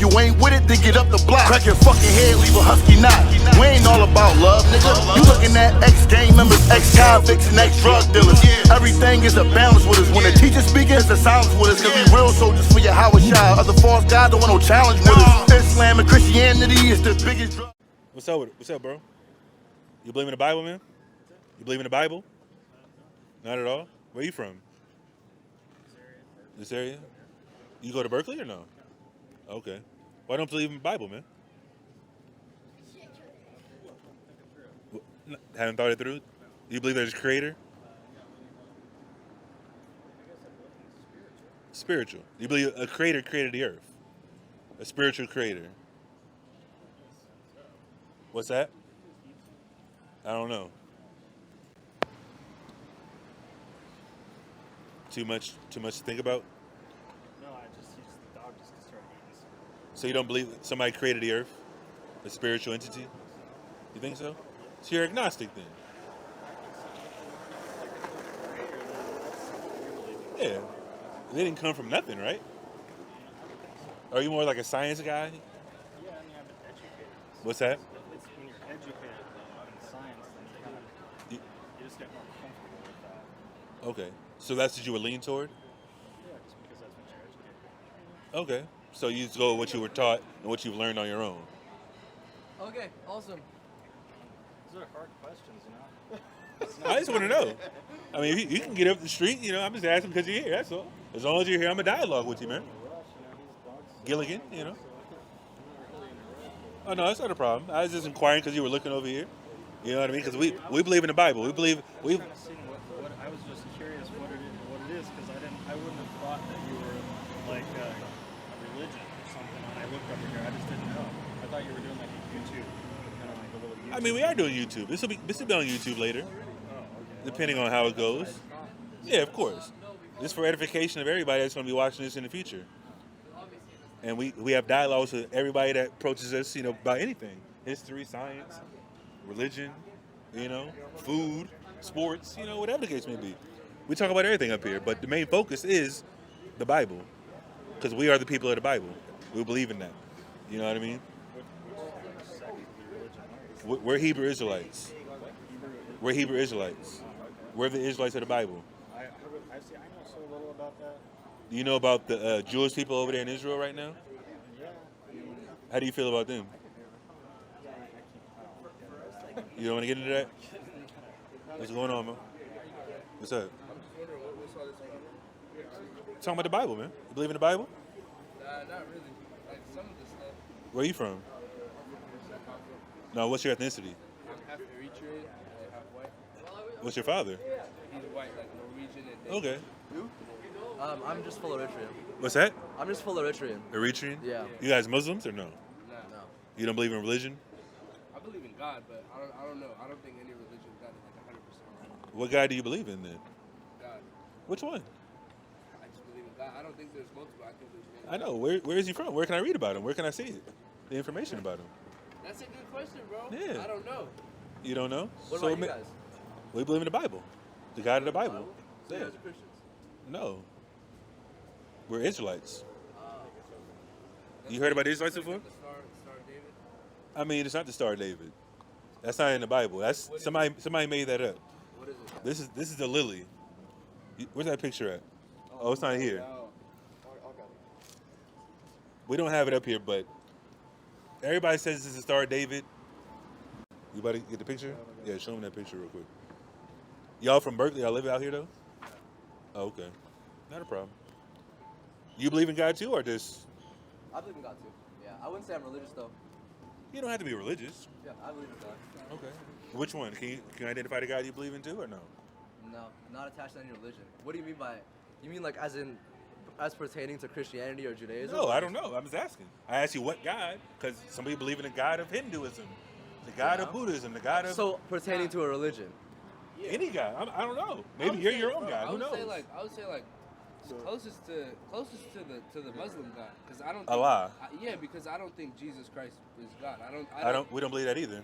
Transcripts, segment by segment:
you ain't with it, then get up the block. Crack your fucking head, leave a husky knot. We ain't all about love, nigga. You looking at ex-gang members, ex-convicts, and ex-drug dealers. Everything is a balance with us. When the teacher speaking, it's a silence with us. Cause we real soldiers for your Howard Child. Other false gods don't want no challenge with us. Islam and Christianity is the biggest drug. What's up with it? What's up, bro? You believe in the Bible, man? You believe in the Bible? Not at all? Where you from? This area? You go to Berkeley or no? Okay. Why don't you believe in the Bible, man? Haven't thought it through? You believe there's a creator? Spiritual. You believe a creator created the earth? A spiritual creator? What's that? I don't know. Too much to think about? No, I just used the dog just to start eating. So you don't believe that somebody created the earth? A spiritual entity? You think so? So you're agnostic then? Yeah. They didn't come from nothing, right? Are you more like a science guy? Yeah, I mean, I've been educated. What's that? It's when you're educated in science, then kind of, you just get more comfortable with that. Okay. So that's what you would lean toward? Yeah, just because that's what you're educated. Okay. So you just go with what you were taught and what you've learned on your own. Okay, awesome. Those are hard questions, you know? I just want to know. I mean, if you can get up the street, you know, I'm just asking because you're here, that's all. As long as you're here, I'm a dialogue with you, man. Gilligan, you know? Oh, no, that's not a problem. I was just inquiring because you were looking over here. You know what I mean? Because we believe in the Bible. We believe... I was kind of seeing what I was just curious what it is, because I wouldn't have thought that you were like a religion or something. When I looked over here, I just didn't know. I thought you were doing like a YouTube, kind of like a little YouTube. I mean, we are doing YouTube. This will be on YouTube later, depending on how it goes. Yeah, of course. This is for edification of everybody that's going to be watching this in the future. And we have dialogues with everybody that approaches us, you know, about anything. History, science, religion, you know, food, sports, you know, whatever the case may be. We talk about everything up here, but the main focus is the Bible. Because we are the people of the Bible. We believe in that. You know what I mean? We're Hebrew Israelites. We're Hebrew Israelites. We're the Israelites of the Bible. I know so little about that. Do you know about the Jewish people over there in Israel right now? Yeah. How do you feel about them? You don't want to get into that? What's going on, man? What's up? Talking about the Bible, man. You believe in the Bible? Not really. Like some of the stuff. Where are you from? No, what's your ethnicity? I'm half Eritrean and half white. What's your father? He's white, like Norwegian and Okay. You? I'm just full Eritrean. What's that? I'm just full Eritrean. Eritrean? Yeah. You guys Muslims or no? No. You don't believe in religion? I believe in God, but I don't know. I don't think any religion got it like 100%. What God do you believe in then? God. Which one? I just believe in God. I don't think there's multiple. I think there's one. I know. Where is he from? Where can I read about him? Where can I see it? The information about him. That's a good question, bro. Yeah. I don't know. You don't know? What about you guys? We believe in the Bible. The God of the Bible. So you Yeah. guys are Christians? No. We're Israelites. You heard about the Israelites before? The Star of David? I mean, it's not the Star of David. That's not in the Bible. That's somebody made that up. What is it? This is the lily. Where's that picture at? Oh, it's not here. We don't have it up here, but everybody says this is the Star of David. You about to get the picture? Yeah, show me that picture real quick. Y'all from Berkeley? Y'all live out here though? Oh, okay. Not a problem. You believe in God too, or just? I believe in God too. Yeah, I wouldn't say I'm religious though. You don't have to be religious. Yeah, I believe in God. Okay. Which one? Can you identify the God you believe in too, or no? No, not attached to any religion. What do you mean by? You mean like as pertaining to Christianity or Judaism? No, I don't know. I'm just asking. I asked you what God, because somebody believe in the God of Hinduism, the God of Buddhism, the God of So pertaining to a religion. any God. I don't know. Maybe you're your own God. Who knows? I would say like closest to the Muslim God, because I don't. Allah. Because I don't think Jesus Christ is God. We don't believe that either.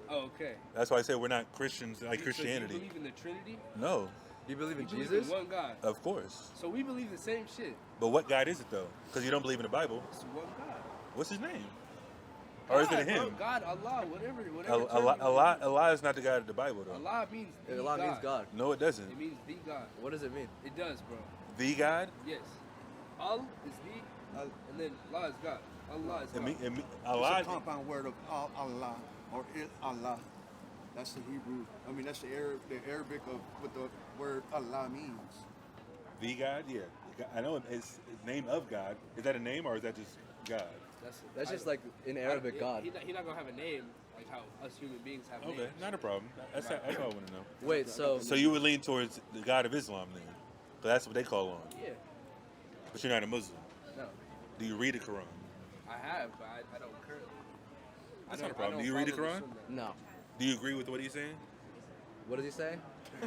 Oh, okay. That's why I say we're not Christians like Christianity. So you believe in the Trinity? No, Do you believe in You believe Jesus? in one God. of course. So we believe the same shit. But what God is it though? Because you don't believe in the Bible. It's one God. What's his name? Or is it a God, bro, him? God, Allah, whatever. term you Allah is not the God of the Bible, though. Allah means the Allah means God. No, it doesn't. It means the God. What does it mean? It does, bro. The God? Yes. Al is the, and then Allah is God. Allah is God. It's Allah. a compound word of Allah or Allah. That's the Hebrew. I mean, that's the Arabic of what the word Allah means. The God? Yeah. I know it's name of God. Is that a name or is that just God? That's just like in Arabic, God. He's not gonna have a name like how us human beings have Okay, names. not a problem. That's all I want to know. Wait, so So you would lean towards the God of Islam then? But that's what they call on. Yeah. But you're not a Muslim. No. Do you read the Quran? I have, but I don't currently. That's I not a don't- problem. I Do you don't read the follow Quran? Sunnah. no. Do you agree with what he's saying? What does he say?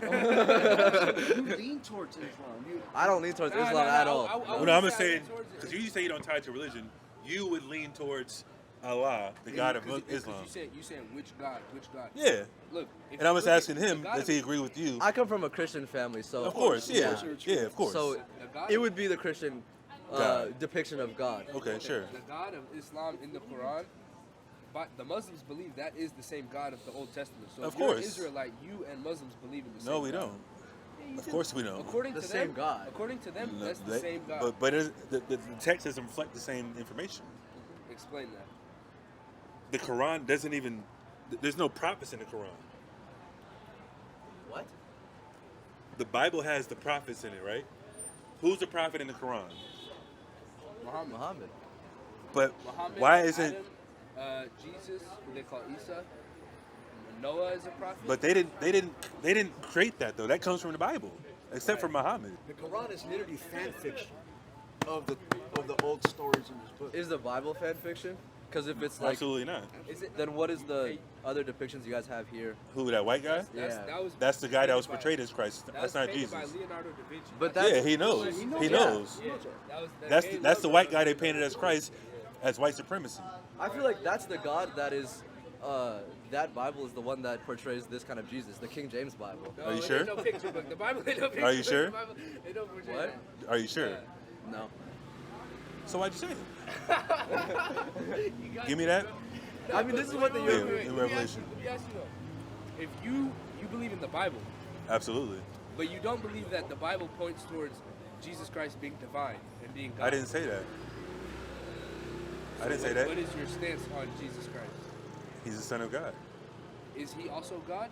You lean towards Islam. I don't lean towards Nah, Islam nah, at nah, all. I- Well, would no, I'm say just I saying, lean towards it. because you say you don't tie to religion, you would lean towards Allah, the God of Islam. You saying which God? Which God? Yeah. Look. If And I'm you just look at asking him, the God does of- he agree with you? I come from a Christian family, so Of course, yeah. Yeah, of course. So the God it of- would be the Christian God. depiction of God. Okay, sure. The God of Islam in the Quran, but the Muslims believe that is the same God of the Old Testament. So Of if you're an course. Israelite, you and Muslims believe in the same No, we God. don't. Yeah, you Of do. course we don't. According The to same them, God. According to them, No, that's the same God. But the text doesn't reflect the same information. Explain that. The Quran doesn't even. There's no prophets in the Quran. What? The Bible has the prophets in it, right? Who's the prophet in the Quran? Muhammad. But Muhammad, why isn't? Adam, Jesus, who they call Isa, Noah is a prophet. But they didn't create that though. That comes from the Bible, except for Muhammad. The Quran is literally fan fiction of the old stories in this book. Is the Bible fan fiction? Because if it's like, Absolutely not. Is it? then what is the other depictions you guys have here? Who, that white guy? Yeah. That's the guy that was painted by- portrayed as Christ. that That's was not painted Jesus. by Leonardo da Vinci. But Yeah, that's he knows. He knows. Yeah, that gave That's the love white of- guy they painted as Christ, as white supremacy. I feel like that's the God that is. That Bible is the one that portrays this kind of Jesus, the King James Bible. No, Are you it sure? ain't no picture book. The Bible ain't no picture Are you book. sure? The Bible, they don't portray What? that. Are you sure? Yeah. No. So why'd you say it? You got Give me it, that. bro. I mean, this is what the Yeah, European. in Let me Revelation. ask you though. If you believe in the Bible, Absolutely. but you don't believe that the Bible points towards Jesus Christ being divine and being God. I didn't say that. I didn't say What that. is your stance on Jesus Christ? He's the Son of God. Is he also God?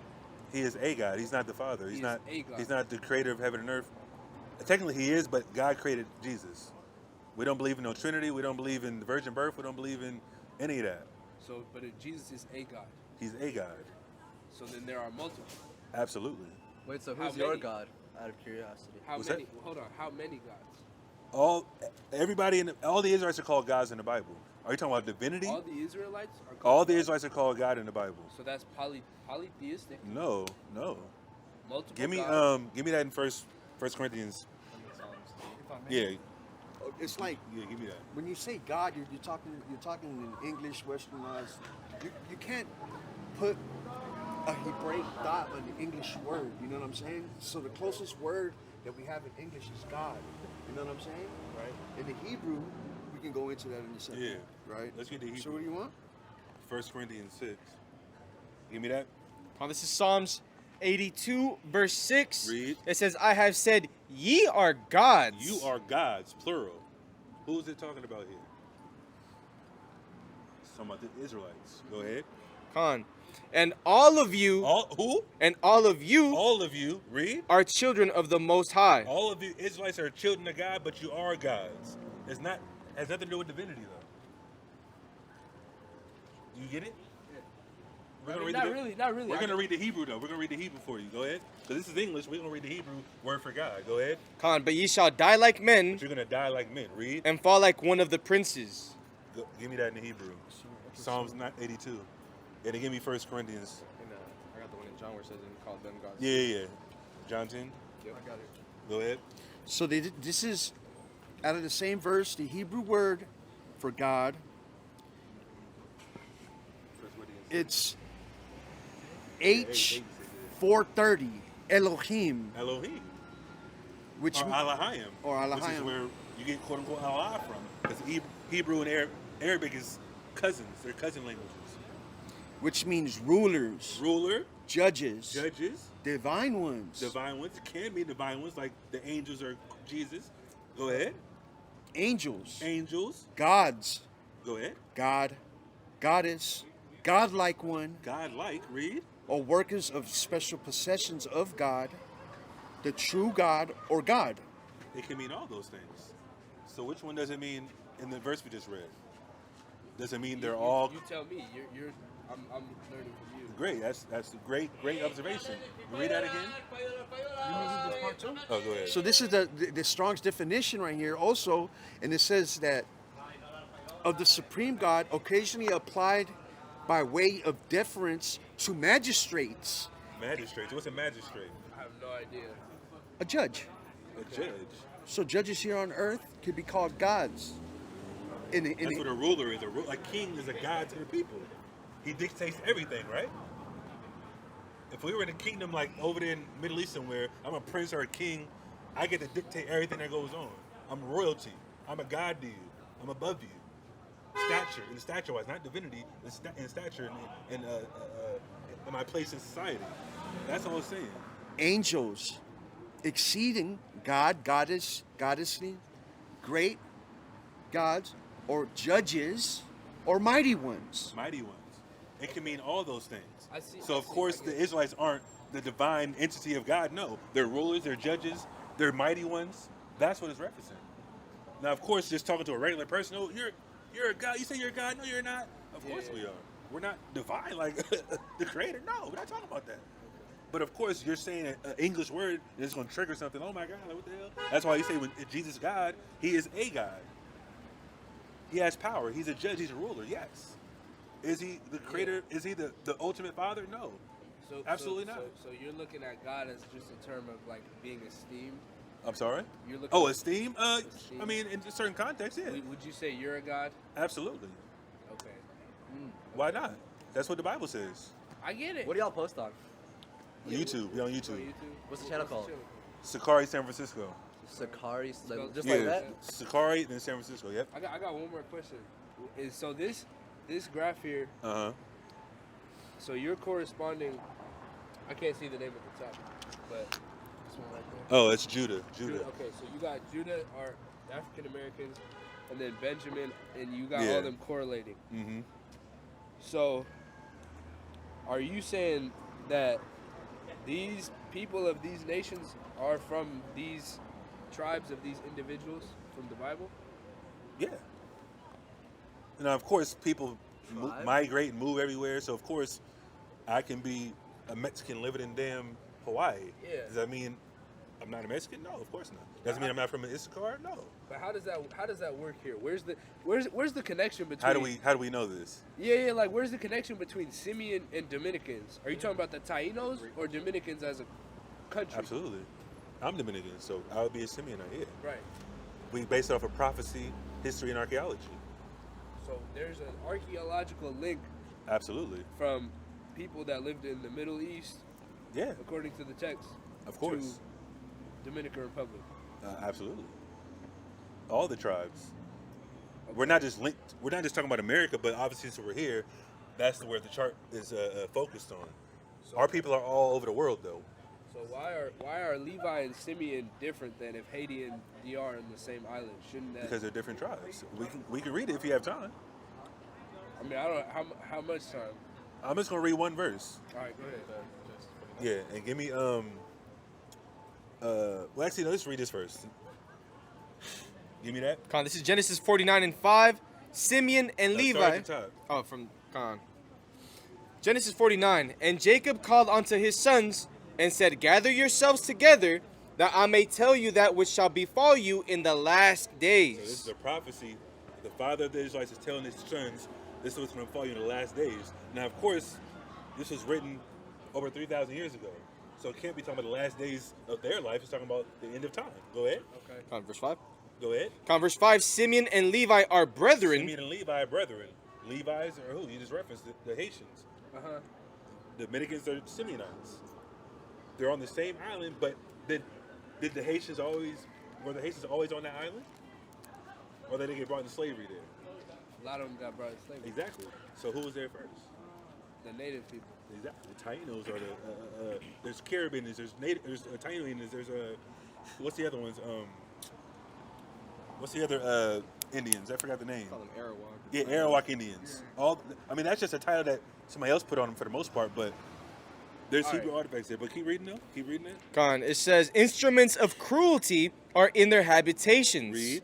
He is a God. He's not the Father. He He's is not. a God. He's not the creator of heaven and earth. Technically, he is, but God created Jesus. We don't believe in no Trinity. We don't believe in the virgin birth. We don't believe in any of that. So, but if Jesus is a God, He's a God. so then there are multiple. Absolutely. Wait, so How who's your many? God? Out of curiosity. How What's many? that? Hold on. How many gods? Everybody all the Israelites are called gods in the Bible. Are you talking about divinity? All the Israelites are called All the gods. Israelites are called God in the Bible. So that's polytheistic. No. Multiple Give me gods. give me that in First Corinthians. Yeah, It's like give me that. when you say God, you're talking in English, Westernized. You can't put a Hebraic dot on the English word. You know what I'm saying? So the closest word that we have in English is God. You know what I'm saying? Right. In the Hebrew, we can go into that in a second. Yeah. Right. Let's get the Hebrew. So what do you want? 1 Corinthians 6. Give me that. This is Psalms 82, verse 6. Read. It says, I have said, ye are gods. You are gods, plural. Who is it talking about here? It's talking about the Israelites. Go ahead. Khan. And all of you, Who? and all of you All of you. Read. are children of the Most High. All of you Israelites are children of God, but you are gods. It's not has nothing to do with divinity though. Do you get it? We're I gonna mean, read not the, really, not really. We're I gonna can- read the Hebrew though. We're gonna read the Hebrew for you. Go ahead. Because this is English. We're gonna read the Hebrew word for God. Go ahead. Khan. But ye shall die like men, But you're gonna die like men. Read. and fall like one of the princes. Give me that in the Hebrew. Psalms 82. Yeah, then give me 1 Corinthians. I got the one in John where it says, and called them gods. Yeah. John 10. Yep, I got it. Go ahead. So this is out of the same verse, the Hebrew word for God. It's H430 Elohim, Elohim. which Or Elohim. Or Which is Elohim. where you get quote unquote Allah from. Because Hebrew and Arabic is cousins. They're cousin languages. which means rulers, Ruler, judges, judges, divine ones, divine ones. It can be divine ones, like the angels or Jesus. Go ahead. angels, Angels. gods, Go ahead. God, goddess, godlike one, God-like. Read. or workers of special possessions of God, the true God or God. It can mean all those things. So which one does it mean in the verse we just read? Does it mean they're all You tell me. I'm learning from you. great? That's a great observation. Read that again. Oh, go ahead. So this is the Strong's definition right here also, and it says that of the supreme God occasionally applied by way of deference to magistrates, Magistrates. What's a magistrate? I have no idea. a judge. A judge. So judges here on earth could be called gods. That's what a ruler is. A king is a god to the people. He dictates everything, right? If we were in a kingdom like over there in the Middle East somewhere, I'm a prince or a king, I get to dictate everything that goes on. I'm royalty. I'm a god to you. I'm above you. Stature-wise, not divinity, in stature and in my place in society. That's all I'm saying. Angels, exceeding God, goddess, goddessly, great gods, or judges, or mighty ones. Mighty ones. It can mean all those things. I Of course, the Israelites aren't the divine entity of God. No, they're rulers, they're judges, they're mighty ones. That's what it's referencing. Now, of course, just talking to a regular person, oh, you're a God. You say you're a God? No, you're not. Of course we are. We're not divine like the Creator. No, we're not talking about that. But of course, you're saying an English word and it's going to trigger something. Oh my God, like, what the hell? That's why you say when Jesus is God, He is a God. He has power. He's a judge. He's a ruler. Yes. Is He the Creator? Is He the ultimate Father? No. Absolutely not. So you're looking at God as just a term of like being esteemed. I'm sorry? You're looking Oh, at esteem? esteem. I mean, in certain contexts, yeah. Would you say you're a God? Absolutely. Okay. Why not? That's what the Bible says. I get it. What do y'all post on? YouTube. We're on YouTube. What's the channel called? SICARII, San Francisco. SICARII, like, just Yeah. like that? SICARII, then San Francisco. Yep. I got one more question. So this graph here. Uh-huh. So you're corresponding. I can't see the name at the top, but this one right there. Oh, it's Judah. Judah. Okay, so you got Judah are African Americans, and then Benjamin, and you got Yeah. all them correlating. Mm-hmm. So, are you saying that these people of these nations are from these tribes of these individuals from the Bible? Yeah. Now, of course, people Tribe? migrate and move everywhere. So, of course, I can be a Mexican living in damn Hawaii. Yeah. Does that mean I'm not a Mexican? No, of course not. Does that mean I'm not from Issachar? No. But how does that work here? Where's the connection between? How do we know this? Yeah, like where's the connection between Simeon and Dominicans? Are you talking about the Taínos or Dominicans as a country? Absolutely. I'm Dominican, so I would be a Simeonite. Yeah. Right. We based off of prophecy, history, and archaeology. So there's an archaeological link Absolutely. from people that lived in the Middle East, Yeah. according to the text, Of course. to Dominican Republic. Absolutely. All the tribes. We're not just linked. We're not just talking about America, but obviously since we're here, that's where the chart is focused on. So, Our people are all over the world, though. So why are Levi and Simeon different than if Haiti and DR are in the same island? Shouldn't that? Because they're different tribes. We can read it if you have time. I mean, I don't how much time. I'm just gonna read one verse. All right, go ahead. Yeah, and give me well, actually, no, let's read this first. Give me that. Con, this is Genesis 49:5. Simeon and Start Levi. at the top. Oh, from Con. Genesis 49. And Jacob called unto his sons and said, Gather yourselves together, that I may tell you that which shall befall you in the last So this days. is a prophecy. The father of the Israelites is telling his sons, this is what's going to fall you in the last days. Now, of course, this was written over 3,000 years ago. So it can't be talking about the last days of their life. It's talking about the end of time. Go ahead. Okay. Con, verse 5. Go ahead. Con, verse 5. Simeon and Levi are brethren. Simeon and Levi are brethren. Levi's are who? You just referenced the Haitians. Uh-huh. The Dominicans are Simeonites. They're on the same island, but did the Haitians always, were the Haitians always on that island? Or did they get brought into slavery there? A lot of them got brought in slavery. Exactly. So who was there first? The native people. Exactly. The Tainos are the there's Caribbeans, there's Tainoans, there's what's the other ones? What's the other Indians? I forgot the name. Call them Arawak. Yeah, Arawak Indians. I mean, that's just a title that somebody else put on them for the most part, but there's Hebrew artifacts there. But keep reading though. Keep reading it. Con, it says, instruments of cruelty are in their habitations. Read.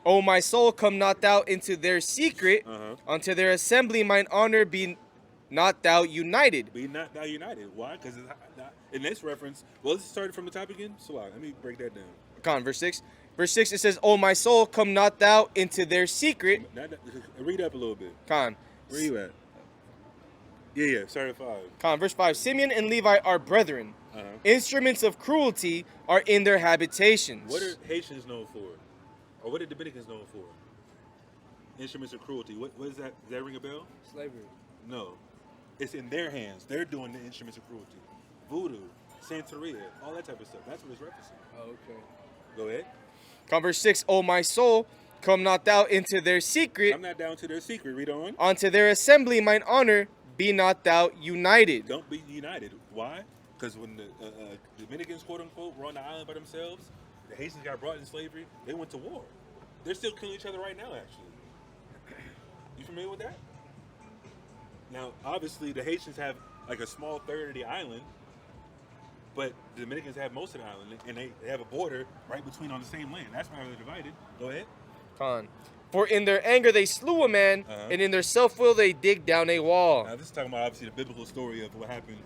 O my soul, come not thou into their secret, unto their assembly mine honor be not thou united. Be not thou united. Why? Because in this reference, well, let's start from the top again. So let me break that down. Con, verse 6. Verse 6, it says, O my soul, come not thou into their secret. Read up a little bit. Con. Where you at? Yeah, start at 5. Con, verse 5. Simeon and Levi are brethren. Instruments of cruelty are in their habitations. What are Haitians known for? Or what are Dominicans known for? Instruments of cruelty. What is that? Does that ring a bell? Slavery. No. It's in their hands. They're doing the instruments of cruelty. Voodoo, Santeria, all that type of stuff. That's what it's referencing. Oh, okay. Go ahead. Con, verse 6. O my soul, come not thou into their secret. I'm not down to their secret. Read on. Unto their assembly mine honor be not thou united. Don't be united. Why? Because when the Dominicans, quote unquote, were on the island by themselves, the Haitians got brought in slavery, they went to war. They're still killing each other right now, actually. You familiar with that? Now, obviously, the Haitians have like a small third of the island, but the Dominicans have most of the island, and they have a border right between on the same land. That's why they're divided. Go ahead. Con. For in their anger they slew a man, and in their self-will they dig down a wall. Now, this is talking about, obviously, the biblical story of what happened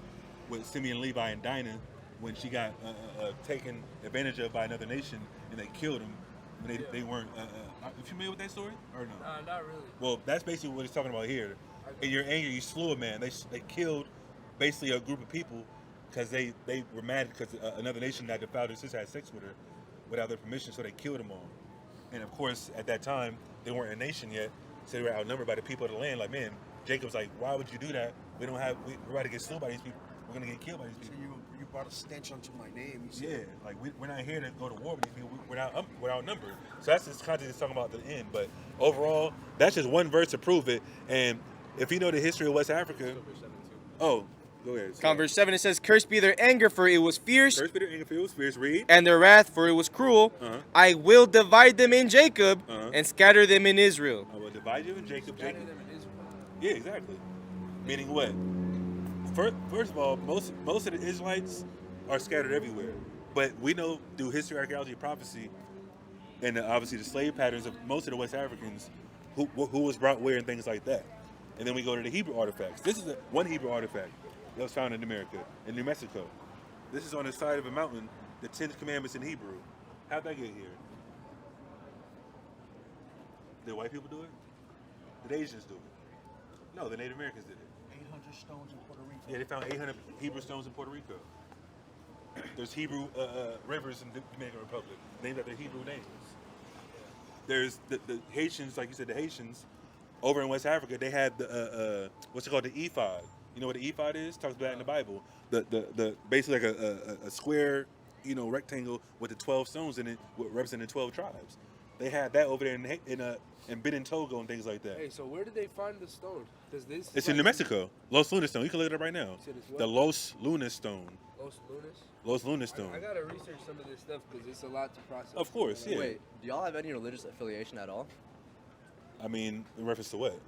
with Simeon, Levi, and Dinah when she got taken advantage of by another nation, and they killed them when they weren't. Are you familiar with that story, or no? Not really. Well, that's basically what he's talking about here. In your anger, you slew a man. They killed basically a group of people because they were mad because another nation that defiled their sister had sex with her without their permission, so they killed them all. And of course, at that time, they weren't a nation yet, so they were outnumbered by the people of the land. Like, man, Jacob's like, why would you do that? We're about to get slew by these people. We're gonna get killed by these people. So you brought a stench onto my name. Yeah, like we're not here to go to war with these people. We're outnumbered. So that's this context is talking about the end. But overall, that's just one verse to prove it. And if you know the history of West Africa, go ahead. Con, verse 7, it says, Cursed be their anger, for it was fierce. Cursed be their anger, for it was fierce. Read. And their wrath, for it was cruel. I will divide them in Jacob and scatter them in Israel. I will divide you in Jacob. Scatter them in Israel. Yeah, exactly. Meaning what? First of all, most of the Israelites are scattered everywhere. But we know through history, archaeology, prophecy, and obviously the slave patterns of most of the West Africans, who was brought where and things like that. And then we go to the Hebrew artifacts. This is one Hebrew artifact that was found in America, in New Mexico. This is on the side of a mountain, the 10 Commandments in Hebrew. How'd that get here? Did white people do it? Did Asians do it? No, the Native Americans did it. 800 stones in Puerto Rico. Yeah, they found 800 Hebrew stones in Puerto Rico. There's Hebrew rivers in the Dominican Republic named after Hebrew names. There's the Haitians, like you said, the Haitians over in West Africa. They had the what's it called, the ephod. You know what the ephod is? Talks about it in the Bible. The basically like a square, rectangle with the 12 stones in it, representing 12 tribes. They had that over there in Benin, Togo, and things like that. Hey, so where did they find the stone? It's in New Mexico. Los Lunas stone. You can look it up right now. The Los Lunas stone. Los Lunas? Los Lunas stone. I gotta research some of this stuff because it's a lot to process. Of course, yeah. Wait, do y'all have any religious affiliation at all? I mean, in reference to what?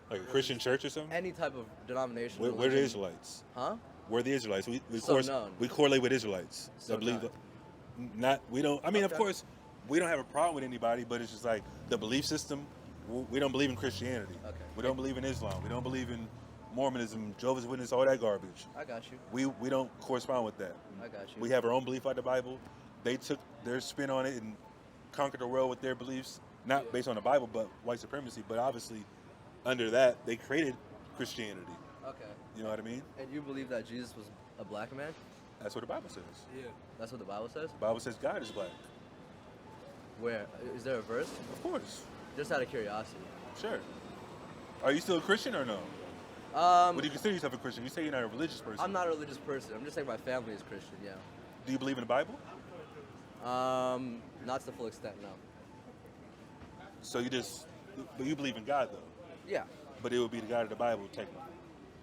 Like a Christian church or something? Any type of denomination? We're the religion? Israelites. Huh? We're the Israelites. We So known. we correlate with Israelites. So I believe known. we don't. I mean, of Okay. course, we don't have a problem with anybody, but it's just like the belief system. We don't believe in Christianity. Okay. We don't believe in Islam. We don't believe in Mormonism, Jehovah's Witness, all that garbage. I got you. We don't correspond with that. I got you. We have our own belief out the Bible. They took their spin on it and conquered the world with their beliefs, not based on the Bible, but white supremacy. But obviously, under that, they created Christianity. Okay. You know what I mean? And you believe that Jesus was a black man? That's what the Bible says. Yeah. That's what the Bible says? The Bible says God is black. Where? Is there a verse? Of course. Just out of curiosity. Sure. Are you still a Christian or no? Would you consider yourself a Christian? You say you're not a religious person. I'm not a religious person. I'm just saying my family is Christian, yeah. Do you believe in the Bible? Not to the full extent, no. So but you believe in God though? Yeah. But it would be the God of the Bible, technically.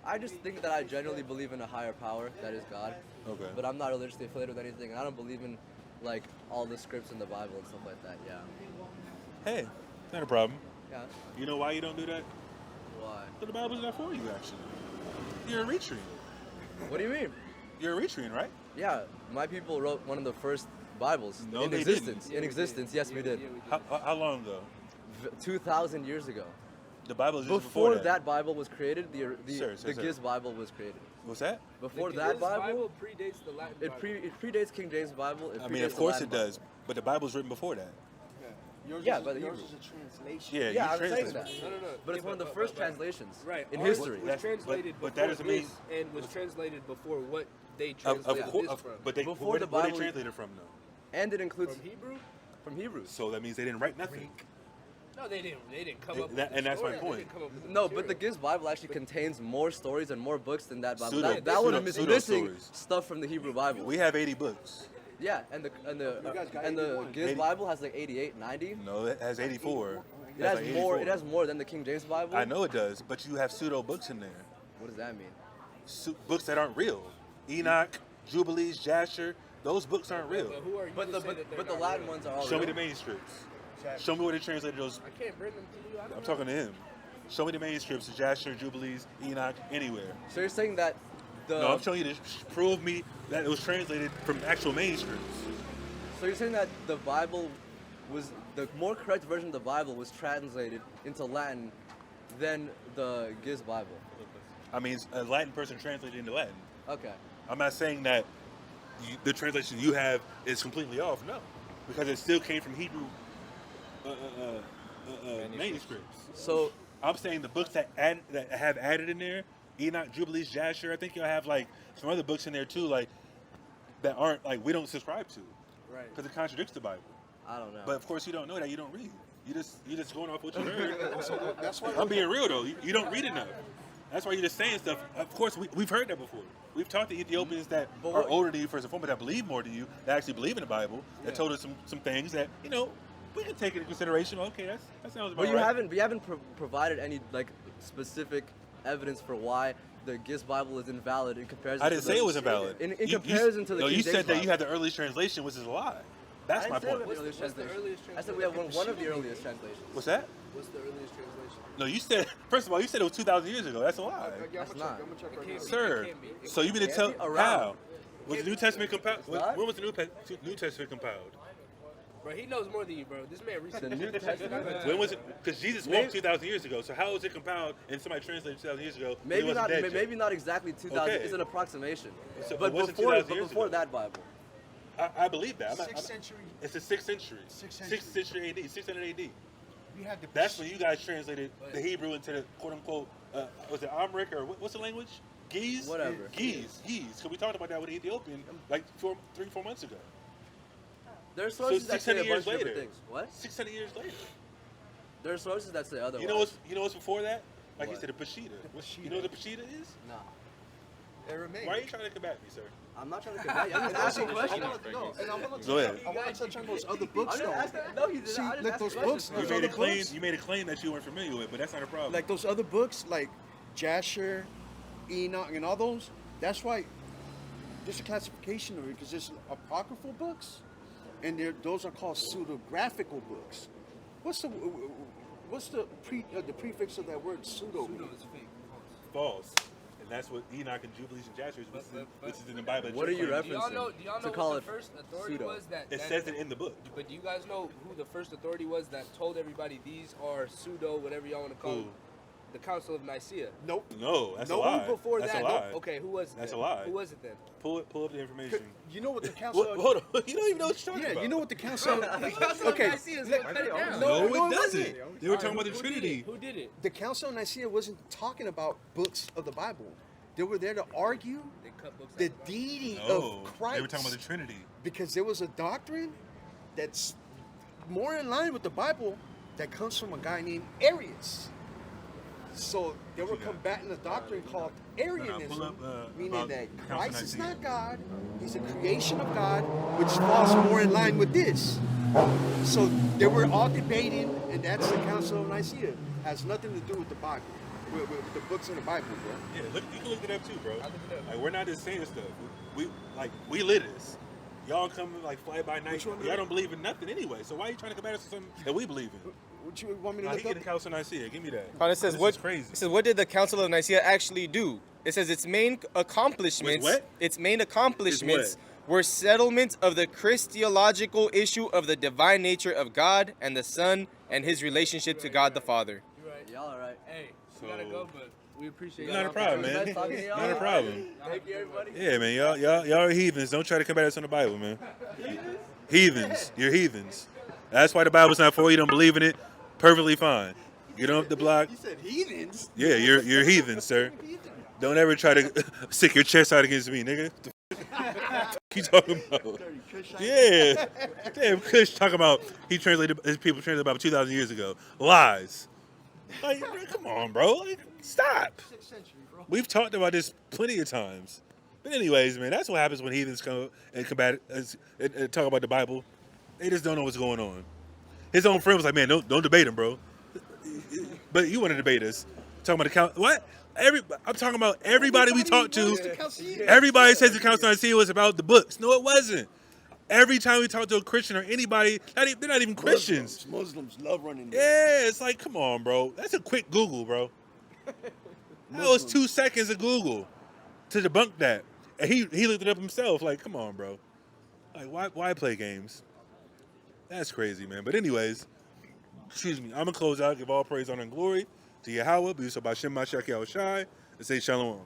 I just think that I genuinely believe in a higher power that is God. Okay. But I'm not religiously affiliated with anything, and I don't believe in like all the scripts in the Bible and stuff like that. Yeah. Hey, not a problem. Yeah. You know why you don't do that? Why? But the Bible's not for you, actually. You're a Eritrean. What do you mean? You're a Eritrean, right? Yeah, my people wrote one of the first Bibles No, in they existence. didn't. In existence, yes, we did. How long ago? 2,000 years ago. The Bible is just Before that. that Bible was created, the Sir. Giz Bible was created. What's that? Before The that Giz Bible, predates the Latin it Bible. predates King James Bible. It I mean, predates of the course Latin it Bible. does. But the Bible's written before that. Yours Yeah, is, by the yours Hebrew. is a translation. Yeah, Yeah, you I'm saying translate that. it. No. But it's one of the first translations Right. in Ours history. was That's- translated but before that doesn't mean- this and was translated before what they Of translated course, this from. but they Before where, the where they Bible- translated from though. And it includes From Hebrew? from Hebrew. So that means they didn't write nothing. No, they didn't. They didn't come That- up with and the that's my story. They point. didn't come up with the No, but the material. Giz Bible actually contains more stories and more books than that Bible. Pseudo- that one is pseudo missing stories. stuff from the Hebrew Bible. We have 80 books. Yeah, and the guys got and the 81. Giz 80. Bible has like 88, 90. No, it has 84. It has like more. 84. It has more than the King James Bible. I know it does, but you have pseudo books in there. What does that mean? Books that aren't real. Enoch, Jubilees, Jasher, those books aren't real. But who are you But to the say but, that they're but the not Latin real? ones are all Show me real. the manuscripts. Show me where they translated those. I can't bring them to you. I don't I'm know. talking to him. Show me the manuscripts of Jasher, Jubilees, Enoch, anywhere. So you're saying that the No, I'm showing you to prove me that it was translated from actual manuscripts. so you're saying that the Bible was the more correct version of the Bible was translated into Latin than the Giz Bible. I mean, a Latin person translated into Latin. Okay. I'm not saying that the translation you have is completely off. No, because it still came from Hebrew manuscripts. So I'm saying the books that have added in there, Enoch, Jubilees, Jasher. I think you'll have like some other books in there too, like that aren't like we don't subscribe to, Right. because it contradicts the Bible. I don't know. But of course, you don't know that. You don't read. You just going off what you heard. That's why I'm being real though. You don't read enough. That's why you're just saying stuff. Of course, we've heard that before. We've talked to Ethiopians that But are what- older than you, first and foremost, that believe more than you, that actually believe in the Bible, that told us some things that, we can take into consideration. Okay, that sounds about But you right. haven't provided any like specific evidence for why the Giz Bible is invalid in comparison. I didn't to say the, it was invalid. In You- comparison to the no, King you James said that you Bible. had the earliest translation, which is a lie. That's I my didn't say point. we have the earliest What's the translation. earliest I said we have one of the earliest translations. What's that? What's the earliest translation? No, you said, first of all, you said it was 2,000 years ago. That's a lie. That's not. I'm gonna check It right can't now. be. Sir, It can't be. so you mean to Can't tell be around. how? Was the New Testament compiled? What? When was the New Testament compiled? Bro, he knows more than you, bro. This man The researched. New Testament. When was it? Because Jesus Maybe- spoke 2,000 years ago. So how was it compiled and somebody translated 2,000 years ago? when he Maybe wasn't not. dead yet? Maybe not exactly 2,000. Okay. It's an approximation. So but it wasn't before, 2,000 years before ago. that Bible. I believe that. 6th century. It's the 6th century. 6th 6th century AD. 600 AD. We had the. That's when you guys translated the Hebrew into the quote unquote. Was it Amrik or what's the language? Giz. Whatever. Giz. Because we talked about that with the Ethiopian like 3-4 months ago. There are So sources that say 600 a bunch years of different later. things. What? 600 years later. There are sources that say otherwise. You know what's before that? Like you What? said, the Kushite. You know what the Kushite is? Nah. Aramaic. Why are you trying to combat me, sir? I'm not trying to combat you. I'm just asking questions. Go ahead. I want to touch on those other books I'm just though. asking. No, you didn't. See, I just like asked those questions. books, You those made a other claim. books? You made a claim that you weren't familiar with, but that's not a problem. Like those other books, like Jasher, Enoch, and all those. That's why there's a classification of it because there's apocryphal books, and those are called pseudographical books. What's the prefix of that word pseudo? false. And that's what Enoch and Jubilees and Jasher is, which is in the Bible. What are you Do y'all know? referencing Do y'all to know call what it the first authority pseudo? was that? It that- says it in the book. But do you guys know who the first authority was that told everybody these are pseudo, whatever y'all want to call Who? them? The Council of Nicaea. Nope. No, that's No, a lie. Before that's that, a lie. okay, who was it? That's then? a lie. Who was it then? Pull up the information. You know what the council? Hold on. You don't even know what you're talking Yeah, about. you know what the council? The Council of Okay, Nicaea is what cut it down. No, No, it it doesn't. wasn't. They were talking about the Who Trinity. did it? Who did it? The Council of Nicaea wasn't talking about books of the Bible. They were there to argue They cut books the out of deity No, of Christ. they were talking about the Trinity. Because there was a doctrine that's more in line with the Bible that comes from a guy named Arius. So they were combating a doctrine called Arianism, pull up, meaning about that Council Christ is Nicaea. not God, he's a creation of God, which falls more in line with this. So they were all debating, and that's the Council of Nicaea. has nothing to do with the Bible, with the books in the Bible, bro. Yeah, look, you can look it up too, bro. Like, we're not just saying stuff. We live this. Y'all come like fly by night. Y'all don't believe in nothing anyway. So why are you trying to compare us to something that we believe in? What you want me to He look get up? the Council of Nicaea. Give me that. Oh, it says This what? is crazy. It says what did the Council of Nicaea actually do? It says its main accomplishments. What? Its main accomplishments were settlement of the Christological issue of the divine nature of God and the Son and his relationship to God the Father. Y'all all right? Hey, we gotta go, but we appreciate Not a problem, man. Nice talking to y'all. Not a problem. Thank you, everybody. Yeah, man. Y'all are heathens. Don't try to combat us on the Bible, man. Heathens. You're heathens. That's why the Bible's not for you. Don't believe in it. Perfectly fine. Get on up the block. You said heathens. Yeah, you're heathens, sir. Don't ever try to stick your chest out against me, nigga. What you talking about? Yeah. Damn, Kush talking about his people translated about 2,000 years ago. Lies. Like, come on, bro. Like, stop. We've talked about this plenty of times. But anyways, man, that's what happens when heathens come and combat and talk about the Bible. They just don't know what's going on. His own friend was like, man, don't debate him, bro. But you want to debate us. Talking about the count. What? I'm talking about everybody we talked to. Everybody says the Council of Nicaea was about the books. No, it wasn't. Every time we talk to a Christian or anybody, they're not even Christians. Muslims love running. Yeah, it's like, come on, bro. That's a quick Google, bro. That was 2 seconds of Google to debunk that. And he looked it up himself. Like, come on, bro. Like, why play games? That's crazy, man. But anyways, excuse me. I'm going to close out. Give all praise, honor, and glory to Yahweh, be so by Shem Mashiach Yahushai, and say shalom.